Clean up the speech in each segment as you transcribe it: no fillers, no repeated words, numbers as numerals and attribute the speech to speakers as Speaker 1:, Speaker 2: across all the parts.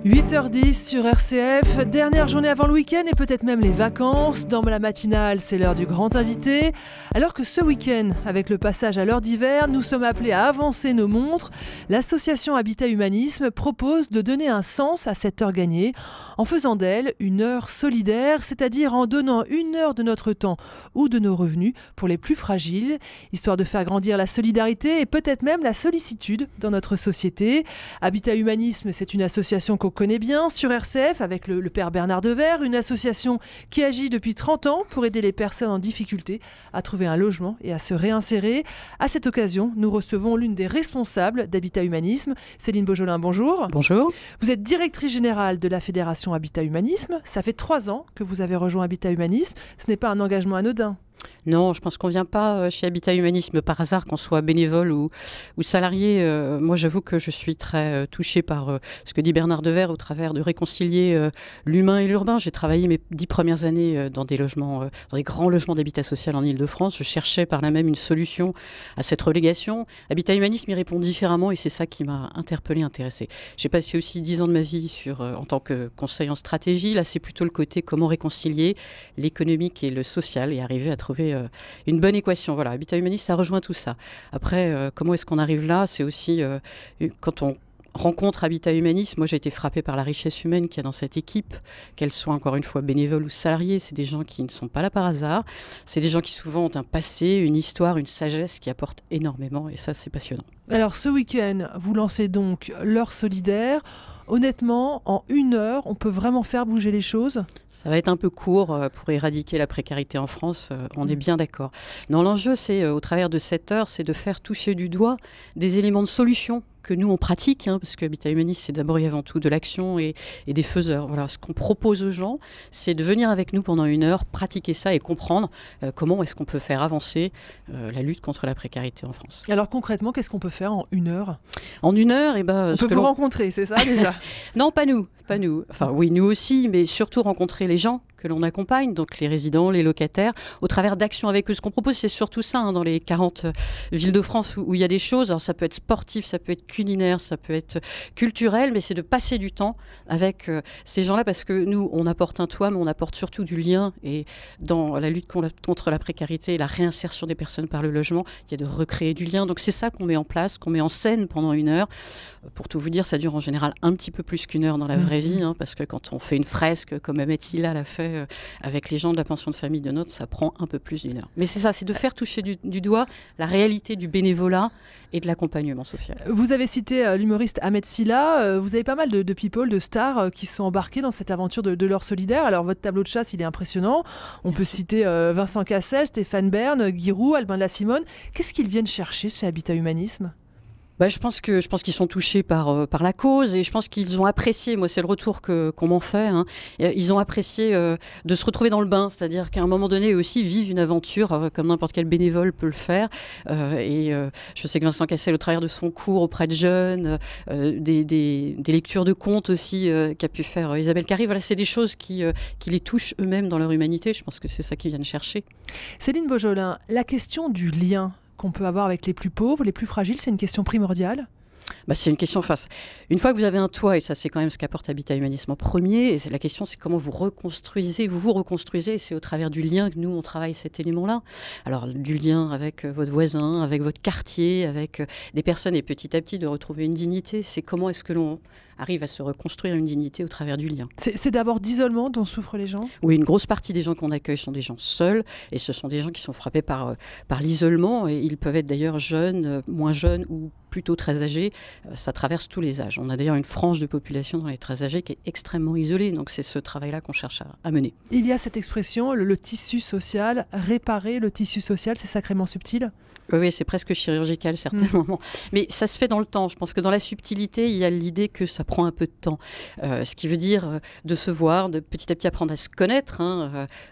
Speaker 1: 8h10 sur RCF, dernière journée avant le week-end et peut-être même les vacances. Dans la matinale, c'est l'heure du grand invité. Alors que ce week-end, avec le passage à l'heure d'hiver, nous sommes appelés à avancer nos montres, l'association Habitat Humanisme propose de donner un sens à cette heure gagnée en faisant d'elle une heure solidaire, c'est-à-dire en donnant une heure de notre temps ou de nos revenus pour les plus fragiles, histoire de faire grandir la solidarité et peut-être même la sollicitude dans notre société. Habitat Humanisme, c'est une association qu'on connaît bien sur RCF avec le père Bernard Devers, une association qui agit depuis 30 ans pour aider les personnes en difficulté à trouver un logement et à se réinsérer. À cette occasion, nous recevons l'une des responsables d'Habitat Humanisme, Céline Beaujolin, bonjour.
Speaker 2: Bonjour.
Speaker 1: Vous êtes directrice générale de la Fédération Habitat Humanisme. Ça fait 3 ans que vous avez rejoint Habitat Humanisme. Ce n'est pas un engagement anodin.
Speaker 2: Non, je pense qu'on ne vient pas chez Habitat Humanisme par hasard, qu'on soit bénévole ou salarié. Moi, j'avoue que je suis très touchée par ce que dit Bernard Devers au travers de réconcilier l'humain et l'urbain. J'ai travaillé mes 10 premières années dans des logements, dans des grands logements d'habitat social en Ile-de-France. Je cherchais par là même une solution à cette relégation. Habitat Humanisme y répond différemment et c'est ça qui m'a interpellée, intéressée. J'ai passé aussi 10 ans de ma vie en tant que conseiller en stratégie. Là, c'est plutôt le côté comment réconcilier l'économique et le social et arriver à trouver une bonne équation. Voilà, Habitat Humanisme, ça rejoint tout ça. Après, comment est-ce qu'on arrive là? C'est aussi quand on rencontre Habitat Humanisme, moi j'ai été frappée par la richesse humaine qu'il y a dans cette équipe, qu'elle soit encore une fois bénévole ou salariée. C'est des gens qui ne sont pas là par hasard. C'est des gens qui souvent ont un passé, une histoire, une sagesse qui apportent énormément et ça c'est passionnant.
Speaker 1: Alors ce week-end, vous lancez donc l'heure solidaire. Honnêtement, en 1 heure, on peut vraiment faire bouger les choses?
Speaker 2: Ça va être un peu court pour éradiquer la précarité en France, on est bien d'accord. Non, l'enjeu, c'est au travers de cette heure, c'est de faire toucher du doigt des éléments de solution que nous, on pratique, parce que Habitat Humanisme, c'est d'abord et avant tout de l'action et des faiseurs. Voilà, ce qu'on propose aux gens, c'est de venir avec nous pendant 1 heure, pratiquer ça et comprendre comment est-ce qu'on peut faire avancer la lutte contre la précarité en France.
Speaker 1: Alors concrètement, qu'est-ce qu'on peut faire en 1 heure?
Speaker 2: En 1 heure,
Speaker 1: on peut vous rencontrer, c'est ça déjà?
Speaker 2: Non, pas nous. Enfin oui, nous aussi, mais surtout rencontrer les gens que l'on accompagne, donc les résidents, les locataires, au travers d'actions avec eux. Ce qu'on propose, c'est surtout ça, dans les 40 villes de France où il y a des choses. Alors ça peut être sportif, ça peut être culinaire, ça peut être culturel, mais c'est de passer du temps avec ces gens-là parce que nous, on apporte un toit, mais on apporte surtout du lien. Et dans la lutte contre la précarité et la réinsertion des personnes par le logement, il y a de recréer du lien. Donc c'est ça qu'on met en place, qu'on met en scène pendant 1 heure. Pour tout vous dire, ça dure en général un petit peu plus qu'1 heure dans la vraie vie, parce que quand on fait une fresque comme Ahmed Silla l'a fait avec les gens de la pension de famille de Nantes, ça prend un peu plus d'1 heure. Mais c'est ça, c'est de faire toucher du doigt la réalité du bénévolat et de l'accompagnement social.
Speaker 1: Vous avez cité l'humoriste Ahmed Silla, vous avez pas mal de people, de stars qui sont embarqués dans cette aventure de l'heure solidaire. Alors votre tableau de chasse, il est impressionnant. On peut citer Vincent Cassel, Stéphane Bern, Guy Roux, Albin de la Simone. Qu'est-ce qu'ils viennent chercher chez Habitat Humanisme?
Speaker 2: Je pense qu'ils sont touchés par la cause et je pense qu'ils ont apprécié, moi c'est le retour qu'on m'en fait, ils ont apprécié de se retrouver dans le bain, c'est-à-dire qu'à un moment donné aussi vivent une aventure comme n'importe quel bénévole peut le faire je sais que Vincent Cassel au travers de son cours auprès de jeunes, des lectures de contes aussi qu'a pu faire Isabelle Carré, voilà, c'est des choses qui les touchent eux-mêmes dans leur humanité, je pense que c'est ça qu'ils viennent chercher.
Speaker 1: Céline Beaujolin, la question du lien qu'on peut avoir avec les plus pauvres, les plus fragiles, c'est une question primordiale?
Speaker 2: C'est une question face. Une fois que vous avez un toit, et ça c'est quand même ce qu'apporte Habitat Humanisme en premier, et la question c'est comment vous vous reconstruisez, et c'est au travers du lien que nous on travaille cet élément-là. Alors du lien avec votre voisin, avec votre quartier, avec des personnes, et petit à petit de retrouver une dignité, c'est comment est-ce que l'on arrive à se reconstruire une dignité au travers du lien.
Speaker 1: C'est d'abord d'isolement dont souffrent les gens?
Speaker 2: Oui, une grosse partie des gens qu'on accueille sont des gens seuls, et ce sont des gens qui sont frappés par l'isolement, et ils peuvent être d'ailleurs jeunes, moins jeunes ou plutôt très âgés, ça traverse tous les âges. On a d'ailleurs une frange de population dans les très âgés qui est extrêmement isolée, donc c'est ce travail-là qu'on cherche à mener.
Speaker 1: Il y a cette expression, le tissu social, réparer le tissu social, c'est sacrément subtil?
Speaker 2: Oui, c'est presque chirurgical certains moments. Mais ça se fait dans le temps. Je pense que dans la subtilité, il y a l'idée que ça prend un peu de temps. Ce qui veut dire de se voir, de petit à petit apprendre à se connaître.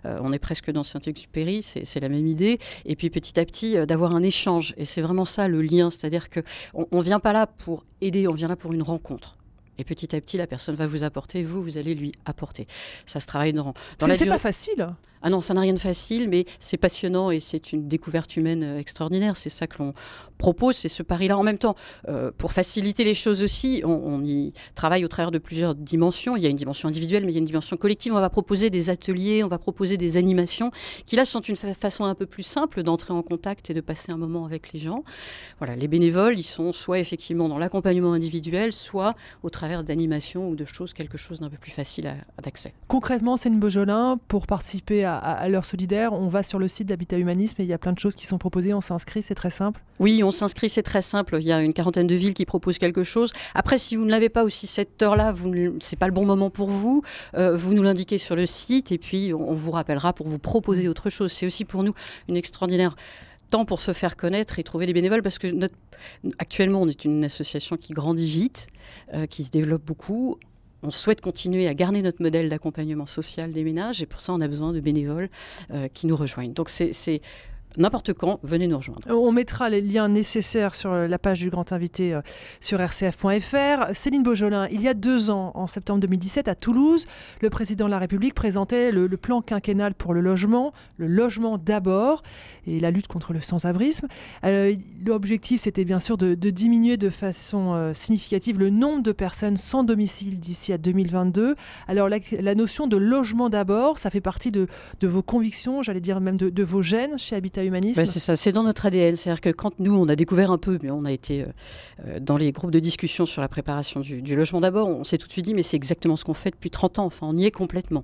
Speaker 2: On est presque dans Saint-Exupéry, c'est la même idée. Et puis petit à petit, d'avoir un échange. Et c'est vraiment ça le lien. C'est-à-dire qu'on ne vient pas là pour aider, on vient là pour une rencontre. Et petit à petit, la personne va vous apporter, vous allez lui apporter. Ça se travaille dans la durée.
Speaker 1: C'est pas facile.
Speaker 2: Ah non, ça n'a rien de facile, mais c'est passionnant et c'est une découverte humaine extraordinaire. C'est ça que l'on propose, c'est ce pari-là. En même temps, pour faciliter les choses aussi, on y travaille au travers de plusieurs dimensions. Il y a une dimension individuelle, mais il y a une dimension collective. On va proposer des ateliers, on va proposer des animations qui là sont une façon un peu plus simple d'entrer en contact et de passer un moment avec les gens. Voilà, les bénévoles, ils sont soit effectivement dans l'accompagnement individuel, soit au travers d'animations ou de choses, quelque chose d'un peu plus facile d'accès.
Speaker 1: Concrètement, Céline Beaujolin, pour participer à l'heure solidaire, on va sur le site d'Habitat Humanisme et il y a plein de choses qui sont proposées, on s'inscrit, c'est très simple.
Speaker 2: Oui, on s'inscrit, c'est très simple. Il y a une quarantaine de villes qui proposent quelque chose. Après, si vous ne l'avez pas aussi cette heure-là, c'est pas le bon moment pour vous. Vous nous l'indiquez sur le site et puis on vous rappellera pour vous proposer autre chose. C'est aussi pour nous une extraordinaire temps pour se faire connaître et trouver des bénévoles parce que actuellement, on est une association qui grandit vite, qui se développe beaucoup. On souhaite continuer à garder notre modèle d'accompagnement social des ménages et pour ça, on a besoin de bénévoles qui nous rejoignent. Donc, c'est n'importe quand, venez nous rejoindre.
Speaker 1: On mettra les liens nécessaires sur la page du grand invité sur rcf.fr. Céline Beaujolin, il y a 2 ans, en septembre 2017, à Toulouse, le président de la République présentait le plan quinquennal pour le logement d'abord, et la lutte contre le sans-abrisme. L'objectif, c'était bien sûr de diminuer de façon significative le nombre de personnes sans domicile d'ici à 2022. Alors la notion de logement d'abord, ça fait partie de vos convictions, j'allais dire même de vos gènes chez Habitat Humanisme.
Speaker 2: C'est ça, c'est dans notre ADN. C'est-à-dire que quand nous, on a découvert un peu, mais on a été dans les groupes de discussion sur la préparation du logement d'abord, on s'est tout de suite dit, mais c'est exactement ce qu'on fait depuis 30 ans. Enfin, on y est complètement.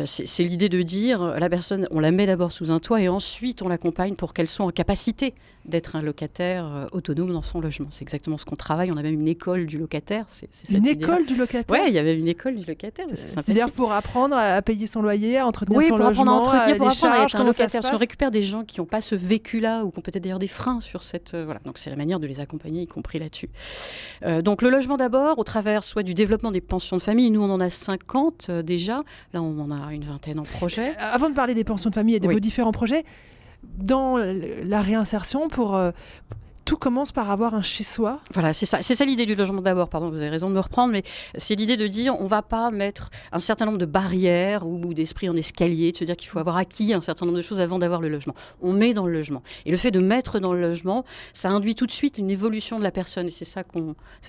Speaker 2: C'est l'idée de dire, la personne, on la met d'abord sous un toit et ensuite on l'accompagne pour qu'elle soit en capacité d'être un locataire autonome dans son logement. C'est exactement ce qu'on travaille. On a même une école du locataire.
Speaker 1: Une école du locataire ?
Speaker 2: Oui, il y a même une école du locataire.
Speaker 1: C'est-à-dire pour apprendre à payer son loyer, à entretenir son
Speaker 2: logement,
Speaker 1: pour apprendre
Speaker 2: à être un locataire. Parce qu'on récupère des gens qui n'ont pas ce vécu-là ou qui ont peut-être d'ailleurs des freins sur cette... voilà. Donc c'est la manière de les accompagner, y compris là-dessus. Donc le logement d'abord, au travers soit du développement des pensions de famille. Nous, on en a 50 déjà. Là, on en a une vingtaine en projet.
Speaker 1: Avant de parler des pensions de famille et de vos différents projets, dans la réinsertion, tout commence par avoir un chez-soi.
Speaker 2: Voilà, c'est ça l'idée du logement d'abord. Pardon, vous avez raison de me reprendre, mais c'est l'idée de dire on ne va pas mettre un certain nombre de barrières ou d'esprit en escalier, de se dire qu'il faut avoir acquis un certain nombre de choses avant d'avoir le logement. On met dans le logement. Et le fait de mettre dans le logement, ça induit tout de suite une évolution de la personne. Et c'est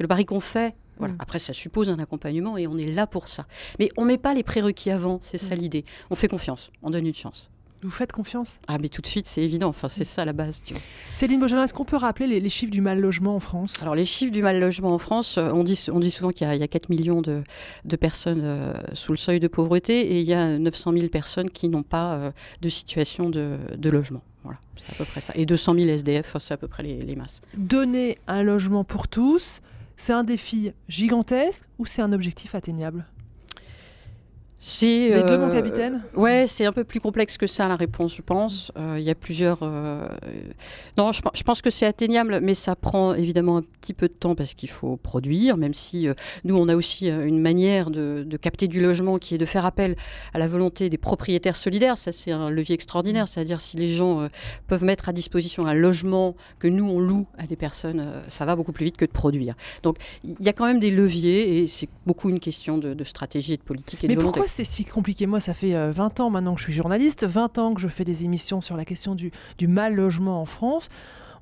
Speaker 2: le pari qu'on fait. Voilà. Après, ça suppose un accompagnement et on est là pour ça. Mais on ne met pas les prérequis avant, c'est ça l'idée. On fait confiance, on donne une chance.
Speaker 1: Vous faites confiance ?
Speaker 2: Ah, mais tout de suite, c'est évident. Enfin, c'est ça la base.
Speaker 1: Céline Beaujolin, est-ce qu'on peut rappeler les chiffres du mal-logement en France ?
Speaker 2: Alors, les chiffres du mal-logement en France, on dit souvent qu'il y a 4 millions de personnes sous le seuil de pauvreté et il y a 900 000 personnes qui n'ont pas de situation de logement. Voilà, c'est à peu près ça. Et 200 000 SDF, c'est à peu près les masses.
Speaker 1: Donner un logement pour tous, c'est un défi gigantesque ou c'est un objectif atteignable ? Les deux, mon capitaine ?
Speaker 2: Ouais, c'est un peu plus complexe que ça, la réponse, je pense. Il y a plusieurs... Non, je pense que c'est atteignable, mais ça prend évidemment un petit peu de temps parce qu'il faut produire, même si nous, on a aussi une manière de capter du logement qui est de faire appel à la volonté des propriétaires solidaires. Ça, c'est un levier extraordinaire. C'est-à-dire, si les gens peuvent mettre à disposition un logement que nous, on loue à des personnes, ça va beaucoup plus vite que de produire. Donc, il y a quand même des leviers et c'est beaucoup une question de stratégie et de politique et de volonté.
Speaker 1: C'est si compliqué. Moi, ça fait 20 ans maintenant que je suis journaliste, 20 ans que je fais des émissions sur la question du mal logement en France.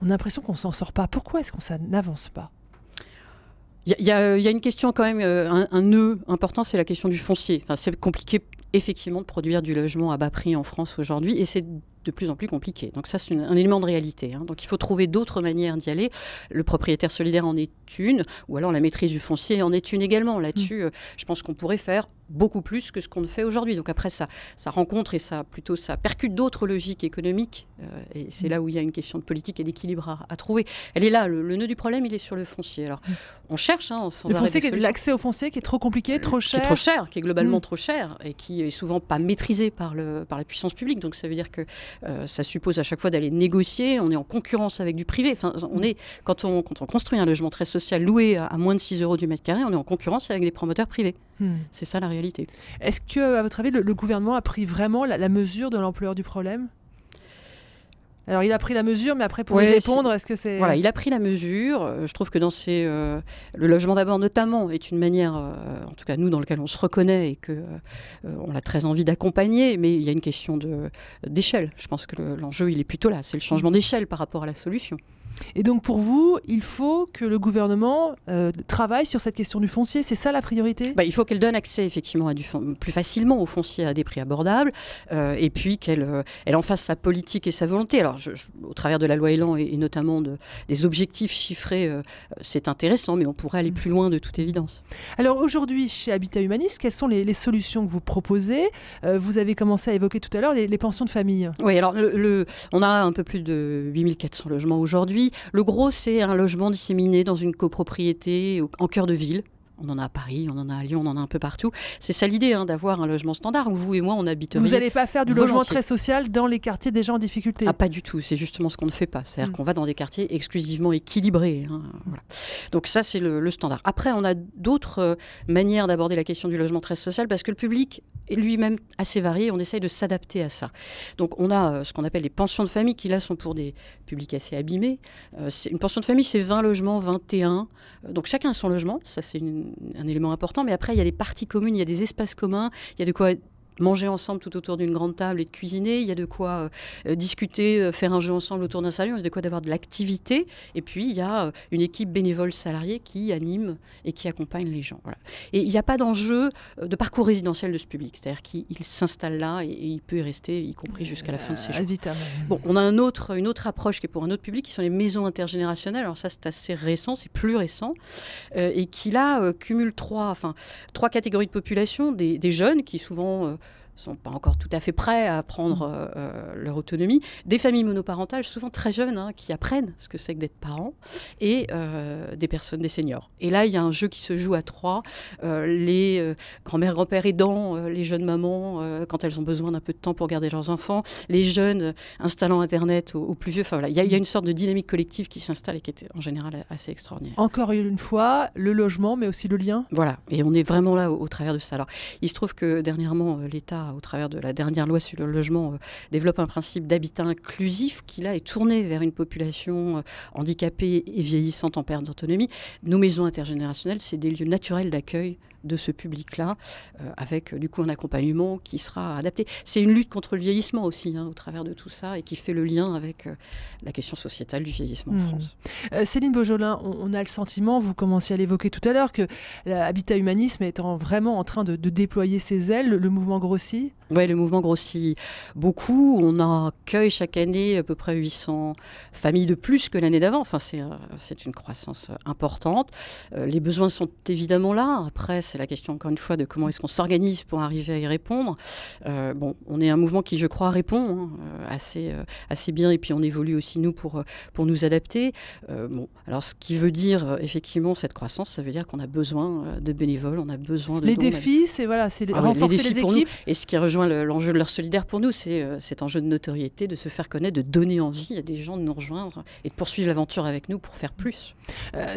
Speaker 1: On a l'impression qu'on s'en sort pas. Pourquoi est-ce qu'on n'avance pas ?
Speaker 2: Il y a une question quand même, un nœud important, c'est la question du foncier. Enfin, c'est compliqué effectivement de produire du logement à bas prix en France aujourd'hui et c'est de plus en plus compliqué. Donc ça, c'est un élément de réalité. Donc il faut trouver d'autres manières d'y aller. Le propriétaire solidaire en est une, ou alors la maîtrise du foncier en est une également. Là-dessus, je pense qu'on pourrait faire beaucoup plus que ce qu'on fait aujourd'hui. Donc après, ça rencontre et ça percute d'autres logiques économiques. Et c'est là où il y a une question de politique et d'équilibre à trouver. Elle est là. Le nœud du problème, il est sur le foncier. Alors, on cherche sans arrêt des solutions.
Speaker 1: L'accès au foncier qui est trop compliqué, trop cher.
Speaker 2: Qui est trop cher, qui est globalement trop cher et qui est souvent pas maîtrisé par la puissance publique. Donc ça veut dire que ça suppose à chaque fois d'aller négocier. On est en concurrence avec du privé. Enfin, quand on construit un logement très social loué à moins de 6 € du mètre carré, on est en concurrence avec des promoteurs privés. C'est ça la réalité.
Speaker 1: Est-ce que, à votre avis, le gouvernement a pris vraiment la mesure de l'ampleur du problème ? Alors il a pris la mesure, mais après pour y répondre, est-ce que c'est...
Speaker 2: Voilà, il a pris la mesure. Je trouve que le logement d'abord notamment est une manière, en tout cas nous dans lequel on se reconnaît et que on a très envie d'accompagner, mais il y a une question d'échelle. Je pense que l'enjeu il est plutôt là, c'est le changement d'échelle par rapport à la solution.
Speaker 1: Et donc pour vous, il faut que le gouvernement travaille sur cette question du foncier, c'est ça la priorité ?
Speaker 2: Il faut qu'elle donne accès effectivement plus facilement au foncier à des prix abordables, et puis qu'elle en fasse sa politique et sa volonté. Alors au travers de la loi Elan et notamment des objectifs chiffrés, c'est intéressant, mais on pourrait aller plus loin de toute évidence.
Speaker 1: Alors aujourd'hui, chez Habitat Humanisme, quelles sont les solutions que vous proposez ? Vous avez commencé à évoquer tout à l'heure les pensions de famille.
Speaker 2: Oui, alors on a un peu plus de 8400 logements aujourd'hui. Le gros, c'est un logement disséminé dans une copropriété en cœur de ville. On en a à Paris, on en a à Lyon, on en a un peu partout. C'est ça l'idée, d'avoir un logement standard où vous et moi, on habite.
Speaker 1: Vous n'allez pas faire du logement très social dans les quartiers des gens en difficulté ?
Speaker 2: Ah, pas du tout. C'est justement ce qu'on ne fait pas. C'est-à-dire qu'on va dans des quartiers exclusivement équilibrés. Voilà. Donc ça, c'est le standard. Après, on a d'autres manières d'aborder la question du logement très social parce que le public est lui-même assez varié. On essaye de s'adapter à ça. Donc on a ce qu'on appelle les pensions de famille qui là sont pour des publics assez abîmés. Une pension de famille, c'est 20 logements, 21. Donc chacun a son logement. Ça, c'est un élément important, mais après il y a des parties communes, il y a des espaces communs, il y a de quoi manger ensemble tout autour d'une grande table et de cuisiner, il y a de quoi discuter, faire un jeu ensemble autour d'un salon, il y a de quoi d'avoir de l'activité, et puis il y a une équipe bénévole salariée qui anime et qui accompagne les gens. Voilà. Et il n'y a pas d'enjeu de parcours résidentiel de ce public, c'est-à-dire qu'il s'installe là et il peut y rester, y compris jusqu'à la fin de ses jours. Bon, on a une autre approche qui est pour un autre public, qui sont les maisons intergénérationnelles. Alors ça, c'est assez récent, c'est plus récent, et qui là cumule trois catégories de population, des jeunes qui souvent sont pas encore tout à fait prêts à prendre leur autonomie, des familles monoparentales souvent très jeunes qui apprennent ce que c'est que d'être parents, et des seniors. Et là, il y a un jeu qui se joue à trois, les grands-mères, grands-pères aidants, les jeunes mamans quand elles ont besoin d'un peu de temps pour garder leurs enfants, les jeunes installant Internet aux plus vieux. Enfin voilà, il y a une sorte de dynamique collective qui s'installe et qui est en général assez extraordinaire.
Speaker 1: Encore une fois, le logement, mais aussi le lien.
Speaker 2: Voilà, et on est vraiment là au travers de ça. Alors, il se trouve que dernièrement, l'État, au travers de la dernière loi sur le logement, développe un principe d'habitat inclusif qui, là, est tourné vers une population handicapée et vieillissante en perte d'autonomie. Nos maisons intergénérationnelles, c'est des lieux naturels d'accueil de ce public-là, avec du coup un accompagnement qui sera adapté. C'est une lutte contre le vieillissement aussi, au travers de tout ça, et qui fait le lien avec la question sociétale du vieillissement en France.
Speaker 1: Céline Beaujolin, on a le sentiment, vous commenciez à l'évoquer tout à l'heure, que l'Habitat Humanisme est vraiment en train de déployer ses ailes, le mouvement grossit.
Speaker 2: Oui, le mouvement grossit beaucoup. On accueille chaque année à peu près 800 familles de plus que l'année d'avant. Enfin, c'est une croissance importante. Les besoins sont évidemment là. Après, c'est la question, encore une fois, de comment est-ce qu'on s'organise pour arriver à y répondre. On est un mouvement qui, je crois, répond assez bien. Et puis, on évolue aussi, nous, pour nous adapter. Alors, ce qui veut dire, effectivement, cette croissance, ça veut dire qu'on a besoin de bénévoles, on a besoin de...
Speaker 1: Les défis, c'est renforcer les équipes.
Speaker 2: Nous. Et ce qui rejoint l'enjeu de l'heure solidaire pour nous, c'est cet enjeu de notoriété, de se faire connaître, de donner envie à des gens de nous rejoindre et de poursuivre l'aventure avec nous pour faire plus.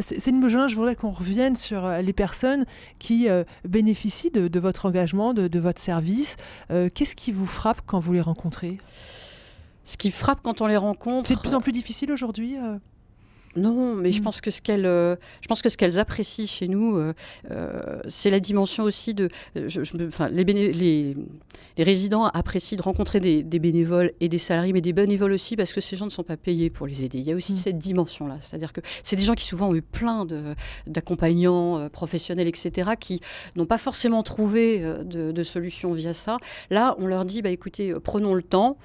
Speaker 1: Céline Beaujolin, je voudrais qu'on revienne sur les personnes qui bénéficient de votre engagement, de votre service. Qu'est-ce qui vous frappe quand vous les rencontrez ?
Speaker 2: Ce qui frappe quand on les rencontre...
Speaker 1: C'est de plus en plus difficile aujourd'hui
Speaker 2: Non, mais je pense que ce qu'elles apprécient chez nous, c'est la dimension aussi de... les résidents apprécient de rencontrer des bénévoles et des salariés, mais des bénévoles aussi parce que ces gens ne sont pas payés pour les aider. Il y a aussi cette dimension-là. C'est-à-dire que c'est des gens qui souvent ont eu plein d'accompagnants professionnels, etc., qui n'ont pas forcément trouvé de solution via ça. Là, on leur dit, écoutez, prenons le temps,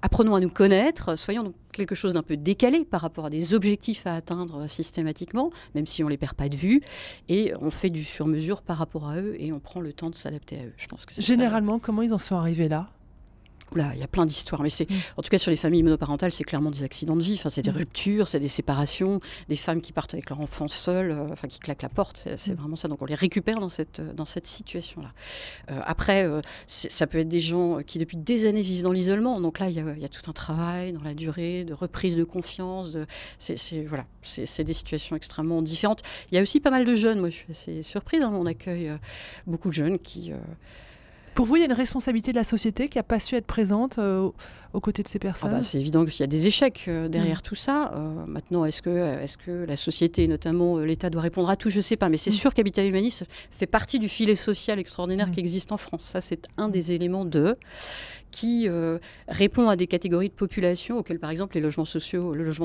Speaker 2: apprenons à nous connaître, soyons donc quelque chose d'un peu décalé par rapport à des objectifs à atteindre systématiquement, même si on ne les perd pas de vue, et on fait du sur-mesure par rapport à eux et on prend le temps de s'adapter à eux. Je pense que c'est
Speaker 1: Généralement,
Speaker 2: ça.
Speaker 1: Comment ils en sont arrivés là ?
Speaker 2: Oula, il y a plein d'histoires, mais en tout cas sur les familles monoparentales, c'est clairement des accidents de vie. Enfin, c'est des ruptures, c'est des séparations, des femmes qui partent avec leur enfant seul, qui claquent la porte. C'est vraiment ça. Donc on les récupère dans cette situation-là. Après, ça peut être des gens qui depuis des années vivent dans l'isolement. Donc là, il y a tout un travail dans la durée de reprise de confiance. C'est des situations extrêmement différentes. Il y a aussi pas mal de jeunes. Moi, je suis assez surprise. On accueille beaucoup de jeunes qui
Speaker 1: Pour vous, il y a une responsabilité de la société qui n'a pas su être présente aux côtés de ces personnes?
Speaker 2: C'est évident qu'il y a des échecs derrière tout ça. Maintenant, est-ce que la société, notamment l'État, doit répondre à tout? Je ne sais pas, mais c'est sûr qu'Habitat Humanisme fait partie du filet social extraordinaire qui existe en France. Ça, c'est un des éléments qui répond à des catégories de population auxquelles, par exemple, le logement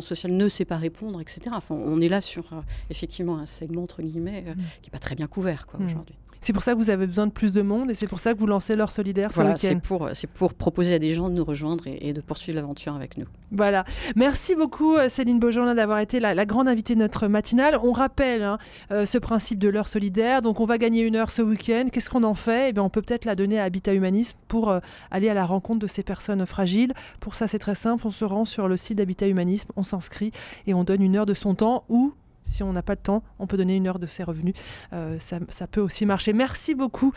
Speaker 2: social ne sait pas répondre, etc. Enfin, on est là sur, effectivement, un segment, entre guillemets, qui n'est pas très bien couvert aujourd'hui.
Speaker 1: C'est pour ça que vous avez besoin de plus de monde et c'est pour ça que vous lancez l'heure solidaire ce week-end.
Speaker 2: C'est pour proposer à des gens de nous rejoindre et de poursuivre l'aventure avec nous.
Speaker 1: Voilà. Merci beaucoup Céline Beaujean d'avoir été la grande invitée de notre matinale. On rappelle ce principe de l'heure solidaire. Donc on va gagner une heure ce week-end. Qu'est-ce qu'on en fait? Eh bien, on peut peut-être la donner à Habitat Humanisme pour aller à la rencontre de ces personnes fragiles. Pour ça, c'est très simple. On se rend sur le site d'Habitat Humanisme, on s'inscrit et on donne une heure de son temps ou si on n'a pas de temps, on peut donner une heure de ses revenus. Ça peut aussi marcher. Merci beaucoup,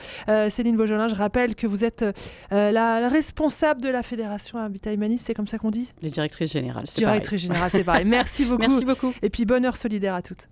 Speaker 1: Céline Beaujolin. Je rappelle que vous êtes la responsable de la Fédération Habitat Humanisme. C'est comme ça qu'on dit?
Speaker 2: Les directrices générales, c'est
Speaker 1: Directrice générale, c'est pareil. Merci beaucoup.
Speaker 2: Merci beaucoup.
Speaker 1: Et puis, bonne heure solidaire à toutes.